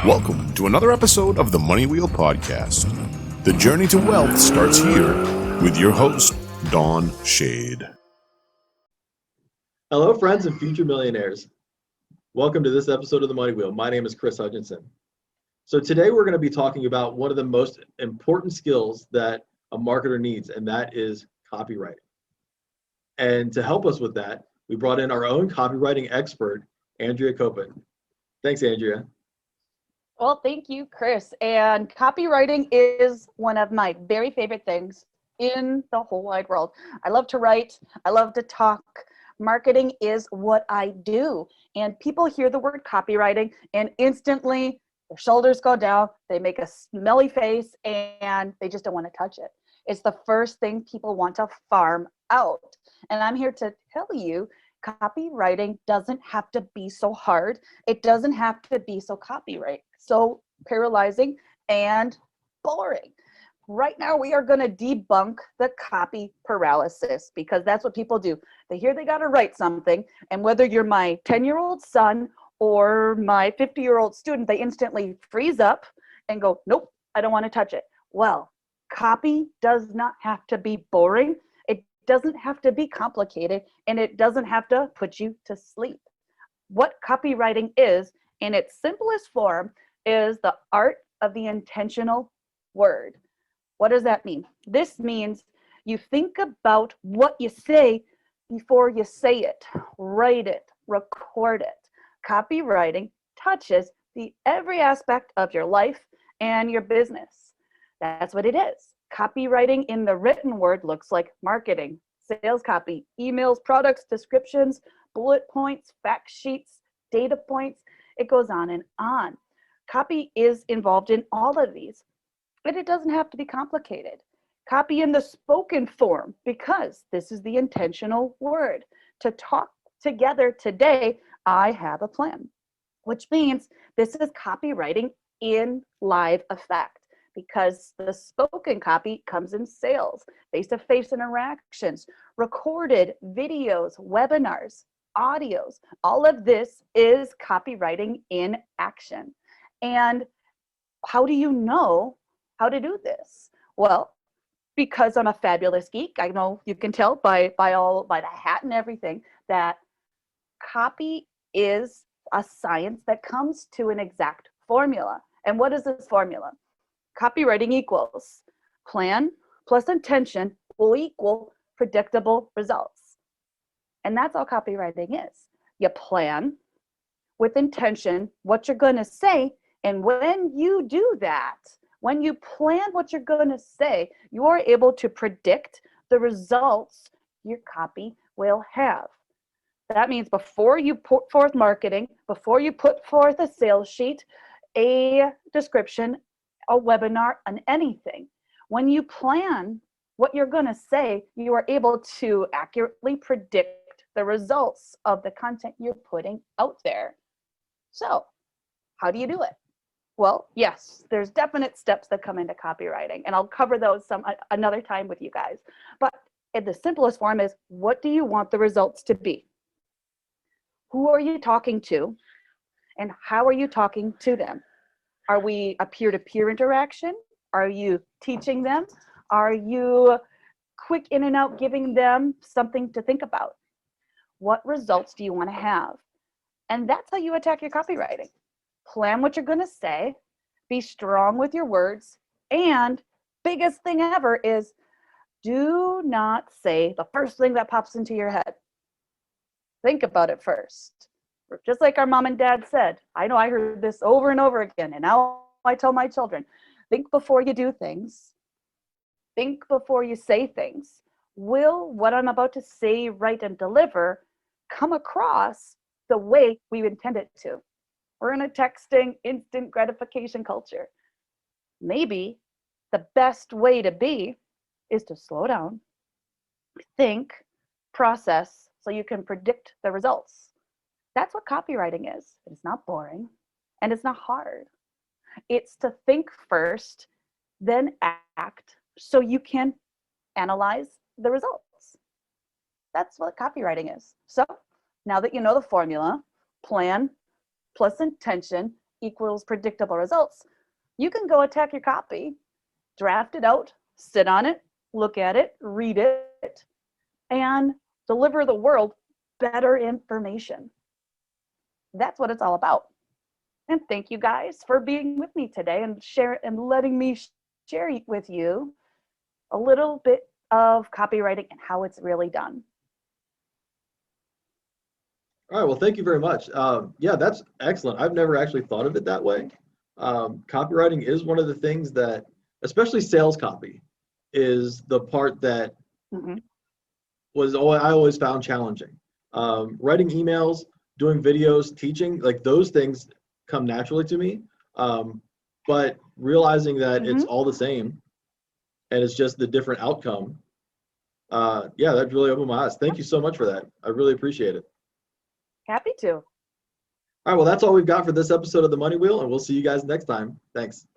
Welcome to another episode of the Money Wheel Podcast. The journey to wealth starts here with your host, Dawn Shade. Hello, friends and future millionaires. Welcome to this episode of the Money Wheel. My name is Chris Hutchinson. So today we're going to be talking about one of the most important skills that a marketer needs, and that is copywriting. And to help us with that, we brought in our own copywriting expert, Andrea Copen. Thanks, Andrea. Well, thank you, Chris. And copywriting is one of my very favorite things in the whole wide world. I love to write. I love to talk. Marketing is what I do. And people hear the word copywriting and instantly their shoulders go down. They make a smelly face and they just don't want to touch it. It's the first thing people want to farm out. And I'm here to tell you, copywriting doesn't have to be so hard. It doesn't have to be so so paralyzing and boring. Right now, we are going to debunk the copy paralysis because that's what people do. They hear they got to write something, and whether you're my 10-year-old son or my 50-year-old student, they instantly freeze up and go, nope, I don't want to touch it. Well, copy does not have to be boring. It doesn't have to be complicated, and it doesn't have to put you to sleep. What copywriting is, in its simplest form, is the art of the intentional word. What does that mean? This means you think about what you say before you say it, write it, record it. Copywriting touches every aspect of your life and your business. That's what it is. Copywriting in the written word looks like marketing, sales copy, emails, products, descriptions, bullet points, fact sheets, data points. It goes on and on. Copy is involved in all of these, but it doesn't have to be complicated. Copy in the spoken form, because this is the intentional word. To talk together today, I have a plan, which means this is copywriting in live effect, because the spoken copy comes in sales, face-to-face interactions, recorded videos, webinars, audios. All of this is copywriting in action. And how do you know how to do this? Well, because I'm a fabulous geek, I know you can tell by the hat and everything that copy is a science that comes to an exact formula. And what is this formula? Copywriting equals plan plus intention will equal predictable results. And that's all copywriting is. You plan with intention what you're going to say. And when you do that, when you plan what you're going to say, you are able to predict the results your copy will have. That means before you put forth marketing, before you put forth a sales sheet, a description, a webinar, and anything, when you plan what you're going to say, you are able to accurately predict the results of the content you're putting out there. So, how do you do it? Well, yes, there's definite steps that come into copywriting, and I'll cover those another time with you guys. But in the simplest form is, what do you want the results to be? Who are you talking to, and how are you talking to them? Are we a peer-to-peer interaction? Are you teaching them? Are you quick in and out, giving them something to think about? What results do you want to have? And that's how you attack your copywriting. Plan what you're going to say, be strong with your words, and biggest thing ever is do not say the first thing that pops into your head. Think about it first. Just like our mom and dad said, I know I heard this over and over again, and now I tell my children, think before you do things. Think before you say things. Will what I'm about to say, write, and deliver come across the way we intend it to? We're in a texting, instant gratification culture. Maybe the best way to be is to slow down, think, process, so you can predict the results. That's what copywriting is. It's not boring, and it's not hard. It's to think first, then act, so you can analyze the results. That's what copywriting is. So now that you know the formula, plan plus intention equals predictable results, you can go attack your copy, draft it out, sit on it, look at it, read it, and deliver the world better information. That's what it's all about. And thank you guys for being with me today and letting me share with you a little bit of copywriting and how it's really done. All right, well, thank you very much. Yeah, that's excellent. I've never actually thought of it that way. Copywriting is one of the things that, especially sales copy, is the part that I always found challenging. Writing emails, doing videos, teaching, like those things come naturally to me. But realizing that it's all the same and it's just the different outcome, yeah, that really opened my eyes. Thank you so much for that. I really appreciate it. Happy to. All right, well, that's all we've got for this episode of The Money Wheel, and we'll see you guys next time. Thanks.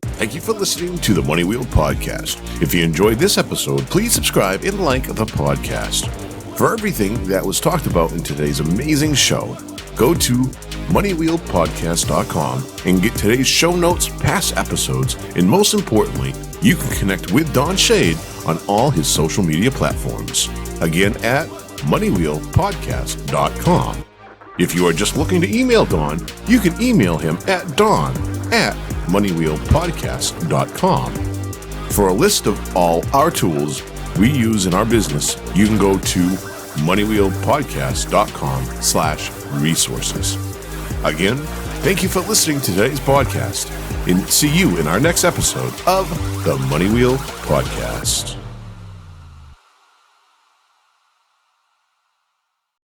Thank you for listening to the Money Wheel podcast. If you enjoyed this episode, please subscribe and like the podcast. For everything that was talked about in today's amazing show, go to moneywheelpodcast.com and get today's show notes, past episodes, and most importantly, you can connect with Don Shade on all his social media platforms. Again, at moneywheelpodcast.com. If you are just looking to email Don, you can email him at don@moneywheelpodcast.com. For a list of all our tools we use in our business, you can go to moneywheelpodcast.com/resources. Again, thank you for listening to today's podcast, and see you in our next episode of the Money Wheel Podcast.